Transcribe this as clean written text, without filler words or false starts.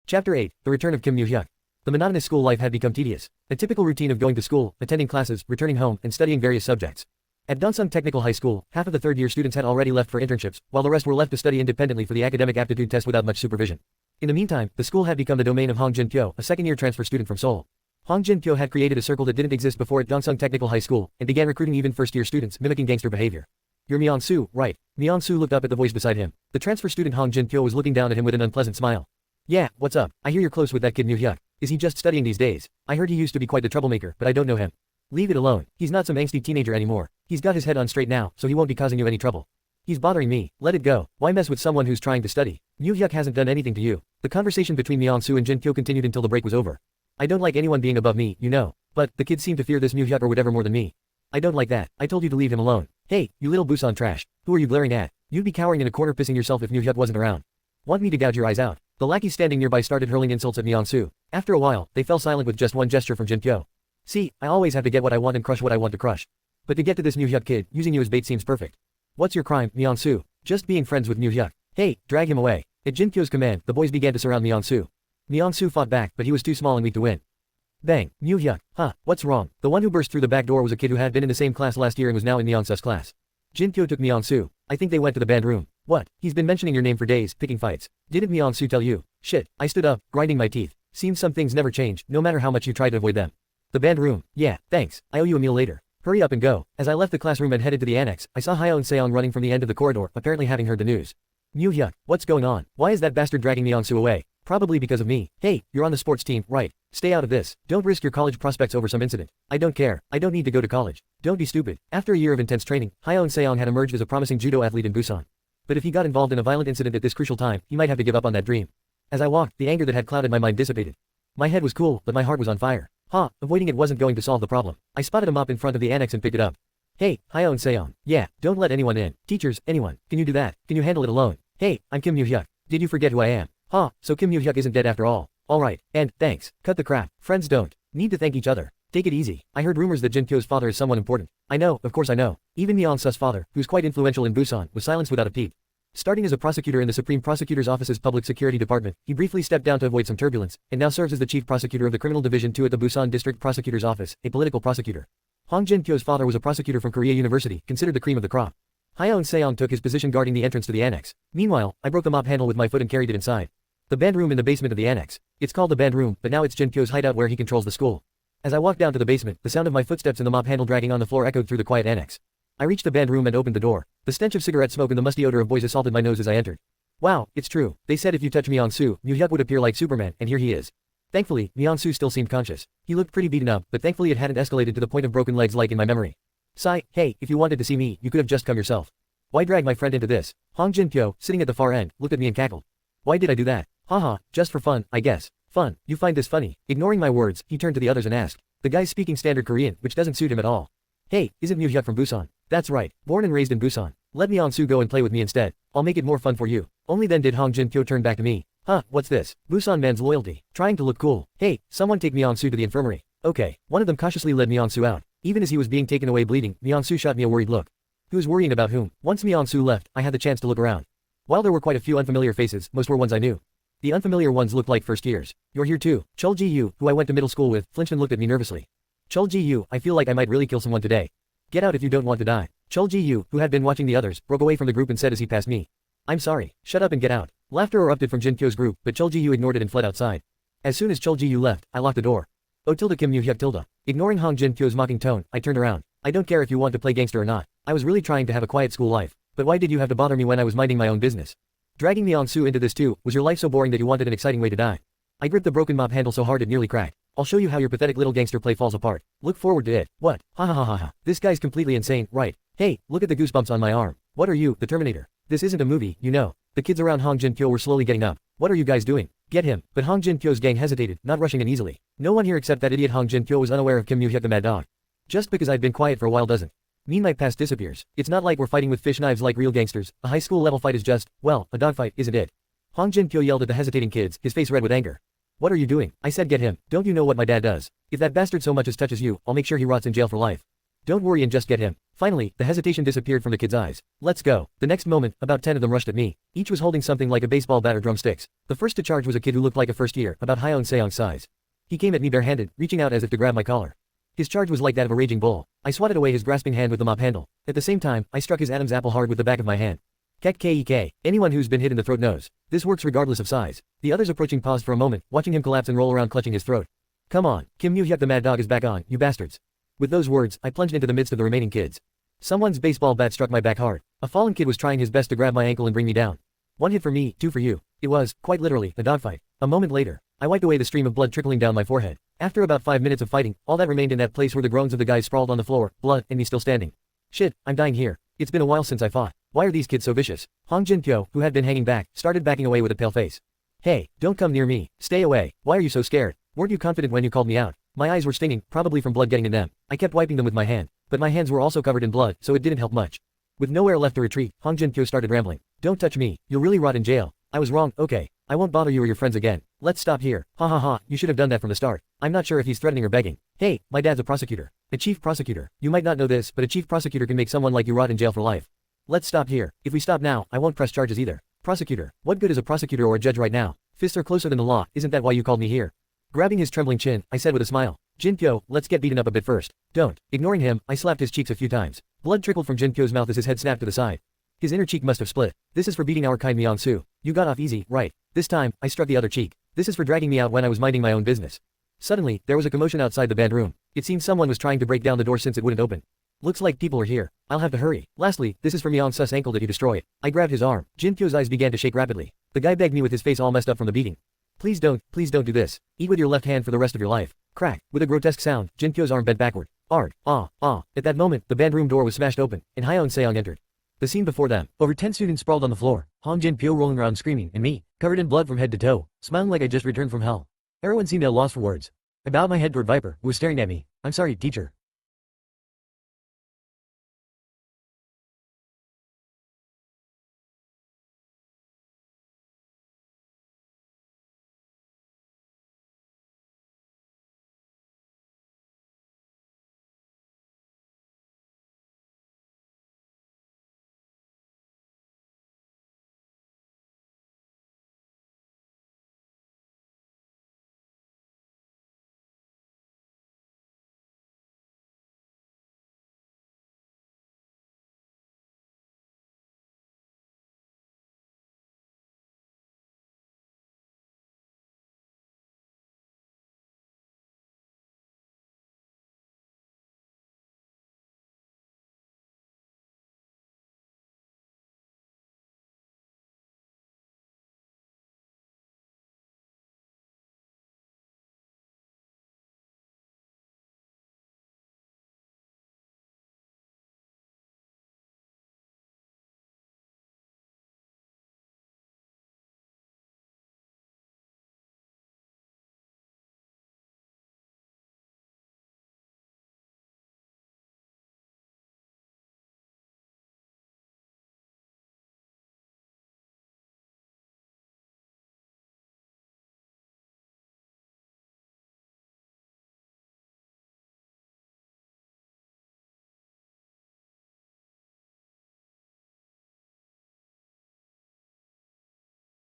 Chapter 8, The Return of Kim Moo-hyuk. The monotonous school life had become tedious. A typical routine of going to school, attending classes, returning home, and studying various subjects. At Donsung Technical High School, half of the third-year students had already left for internships, while the rest were left to study independently for the academic aptitude test without much supervision. In the meantime, the school had become the domain of Hong Jin-kyo, a second-year transfer student from Seoul. Hong Jin-kyo had created a circle that didn't exist before at Donsung Technical High School, and began recruiting even first-year students, mimicking gangster behavior. "You're Myeon-soo, right?" Myeon-soo looked up at the voice beside him. The transfer student Hong Jin-kyo was looking down at him with an unpleasant smile. "Yeah, what's up? I hear you're close with that kid Moo-hyuk. Is he just studying these days? I heard he used to be quite the troublemaker, but I don't know him." "Leave it alone. He's not some angsty teenager anymore. He's got his head on straight now, so he won't be causing you any trouble." "He's bothering me. Let it go. Why mess with someone who's trying to study? Moo-hyuk hasn't done anything to you." The conversation between Myeon-soo and Jin-kyo continued until the break was over. "I don't like anyone being above me, you know. But the kids seem to fear this Moo-hyuk or whatever more than me. I don't like that. I told you to leave him alone. Hey, you little Busan trash. Who are you glaring at? You'd be cowering in a corner pissing yourself if Moo-hyuk wasn't around. Want me to gouge your eyes out?" The lackeys standing nearby started hurling insults at Myeon-soo. After a while, they fell silent with just one gesture from Jin-kyo. "See, I always have to get what I want and crush what I want to crush. But to get to this Moo-hyuk kid, using you as bait seems perfect." "What's your crime, Myeon-soo?" "Just being friends with Moo-hyuk." "Hey, drag him away." At Jin-kyo's command, the boys began to surround Myeon-soo. Myeon-soo fought back, but he was too small and weak to win. Bang, Moo-hyuk, huh, what's wrong? The one who burst through the back door was a kid who had been in the same class last year and was now in Myeon-soo's class. Jin-kyo took Myeon-soo. "I think they went to the band room." "What? He's been mentioning your name for days, picking fights. Didn't Myeon-soo tell you?" "Shit." I stood up, grinding my teeth. Seems some things never change, no matter how much you try to avoid them. "The band room, yeah, thanks, I owe you a meal later. Hurry up and go." As I left the classroom and headed to the annex, I saw Hyo and Seong running from the end of the corridor, apparently having heard the news. "Moo-hyuk, what's going on? Why is that bastard dragging Myeon-soo away?" "Probably because of me." "Hey, you're on the sports team, right? Stay out of this. Don't risk your college prospects over some incident." "I don't care. I don't need to go to college." "Don't be stupid." After a year of intense training, Hyo and Seong had emerged as a promising judo athlete in Busan. But if he got involved in a violent incident at this crucial time, he might have to give up on that dream. As I walked, the anger that had clouded my mind dissipated. My head was cool, but my heart was on fire. Avoiding it wasn't going to solve the problem. I spotted a mop in front of the annex and picked it up. "Hey, Hyo and Seong. Yeah, don't let anyone in. Teachers, anyone. Can you do that? Can you handle it alone? Hey, I'm Kim Moo-hyuk. Did you forget who I am?" So Kim Moo-hyuk isn't dead after all. Alright, and, thanks. Cut the crap. Friends don't need to thank each other. Take it easy. I heard rumors that Jin-kyo's father is someone important. I know, of course I know. Even Myeon-soo's father, who's quite influential in Busan, was silenced without a peep. Starting as a prosecutor in the Supreme Prosecutor's Office's Public Security Department, he briefly stepped down to avoid some turbulence, and now serves as the Chief Prosecutor of the Criminal Division 2 at the Busan District Prosecutor's Office, a political prosecutor. Hong Jin-kyo's father was a prosecutor from Korea University, considered the cream of the crop. Hyo and Seong took his position guarding the entrance to the annex. Meanwhile, I broke the mop handle with my foot and carried it inside. The band room in the basement of the annex. It's called the band room, but now it's Jin-kyo's hideout where he controls the school. As I walked down to the basement, the sound of my footsteps and the mop handle dragging on the floor echoed through the quiet annex. I reached the band room and opened the door. The stench of cigarette smoke and the musty odor of boys assaulted my nose as I entered. Wow, it's true. They said if you touch Myeon-soo, Moo-hyuk would appear like Superman, and here he is. Thankfully, Myeon-soo still seemed conscious. He looked pretty beaten up, but thankfully it hadn't escalated to the point of broken legs like in my memory. Sigh, hey, if you wanted to see me, you could have just come yourself. Why drag my friend into this? Hong Jin-kyo, sitting at the far end, looked at me and cackled. Why did I do that? Haha, just for fun, I guess. Fun, you find this funny. Ignoring my words, he turned to the others and asked. The guy's speaking standard Korean, which doesn't suit him at all. Hey, isn't Moo-hyuk from Busan? That's right, born and raised in Busan. Let Myeon-soo go and play with me instead. I'll make it more fun for you. Only then did Hong Jin-kyo turn back to me. What's this? Busan man's loyalty. Trying to look cool. Hey, someone take Myeon-soo to the infirmary. Okay. One of them cautiously led Myeon-soo out. Even as he was being taken away bleeding, Myeon-soo shot me a worried look. Who's worrying about whom? Once Myeon-soo left, I had the chance to look around. While there were quite a few unfamiliar faces, most were ones I knew. The unfamiliar ones looked like first years. You're here too. Chul Ji-yu, who I went to middle school with, flinched and looked at me nervously. Chul Ji-yu, I feel like I might really kill someone today. Get out if you don't want to die. Chul Ji-yu, who had been watching the others, broke away from the group and said as he passed me. I'm sorry. Shut up and get out. Laughter erupted from Jin-kyo's group, but Chul Ji-yu ignored it and fled outside. As soon as Chul Ji-yu left, I locked the door. Oh tilde Kim Moo-hyuk tilde. Ignoring Hong Jin-kyo's mocking tone, I turned around. I don't care if you want to play gangster or not. I was really trying to have a quiet school life. But why did you have to bother me when I was minding my own business? Dragging Myeon-soo into this too, was your life so boring that you wanted an exciting way to die? I gripped the broken mop handle so hard it nearly cracked. I'll show you how your pathetic little gangster play falls apart. Look forward to it. What? Ha ha ha ha ha. This guy's completely insane, right? Hey, look at the goosebumps on my arm. What are you, the Terminator? This isn't a movie, you know. The kids around Hong Jin-kyo were slowly getting up. What are you guys doing? Get him. But Hong Jin-kyo's gang hesitated, not rushing in easily. No one here except that idiot Hong Jin-kyo was unaware of Kim Moo-hyuk the mad dog. Just because I'd been quiet for a while doesn't mean my past disappears. It's not like we're fighting with fish knives like real gangsters. A high school level fight is just, well, a dogfight, isn't it? Hong Jin-kyo yelled at the hesitating kids, his face red with anger. What are you doing? I said get him. Don't you know what my dad does? If that bastard so much as touches you, I'll make sure he rots in jail for life. Don't worry and just get him. Finally, the hesitation disappeared from the kid's eyes. Let's go. The next moment, about 10 of them rushed at me. Each was holding something like a baseball bat or drumsticks. The first to charge was a kid who looked like a first year, about Hyeon Seong's size. He came at me barehanded, reaching out as if to grab my collar. His charge was like that of a raging bull. I swatted away his grasping hand with the mop handle. At the same time, I struck his Adam's apple hard with the back of my hand. Kek. Anyone who's been hit in the throat knows. This works regardless of size. The others approaching paused for a moment, watching him collapse and roll around clutching his throat. Come on, Kim Moo-hyuk, the mad dog is back on, you bastards. With those words, I plunged into the midst of the remaining kids. Someone's baseball bat struck my back hard. A fallen kid was trying his best to grab my ankle and bring me down. One hit for me, two for you. It was, quite literally, a dogfight. A moment later, I wiped away the stream of blood trickling down my forehead. After about 5 minutes of fighting, all that remained in that place were the groans of the guys sprawled on the floor, blood, and me still standing. Shit, I'm dying here. It's been a while since I fought. Why are these kids so vicious? Hong Jin-pyo, who had been hanging back, started backing away with a pale face. Hey, don't come near me. Stay away. Why are you so scared? Weren't you confident when you called me out? My eyes were stinging, probably from blood getting in them. I kept wiping them with my hand, but my hands were also covered in blood, so it didn't help much. With nowhere left to retreat, Hong Jin-pyo started rambling. Don't touch me. You'll really rot in jail. I was wrong, okay. I won't bother you or your friends again. Let's stop here. Ha ha ha, you should have done that from the start. I'm not sure if he's threatening or begging. Hey, my dad's a prosecutor. A chief prosecutor. You might not know this, but a chief prosecutor can make someone like you rot in jail for life. Let's stop here. If we stop now, I won't press charges either. Prosecutor. What good is a prosecutor or a judge right now? Fists are closer than the law, isn't that why you called me here? Grabbing his trembling chin, I said with a smile. Jin-pyo, let's get beaten up a bit first. Don't. Ignoring him, I slapped his cheeks a few times. Blood trickled from Jin-pyo's mouth as his head snapped to the side. His inner cheek must have split. This is for beating our kind Myung-soo. You got off easy, right? This time, I struck the other cheek. This is for dragging me out when I was minding my own business. Suddenly, there was a commotion outside the band room. It seemed someone was trying to break down the door since it wouldn't open. Looks like people are here. I'll have to hurry. Lastly, this is for Myung-su's ankle that you destroy it. I grabbed his arm. Jin-pyo's eyes began to shake rapidly. The guy begged me with his face all messed up from the beating. Please don't do this. Eat with your left hand for the rest of your life. Crack. With a grotesque sound, Jin-pyo's arm bent backward. Arg. Ah. At that moment, the band room door was smashed open, and Hyeon Seong entered. The scene before them. Over 10 students sprawled on the floor. Hong Jin-pyo rolling around screaming, and me, covered in blood from head to toe, smiling like I just returned from hell. Everyone seemed at a loss for words. I bowed my head toward Viper, who was staring at me. I'm sorry, teacher.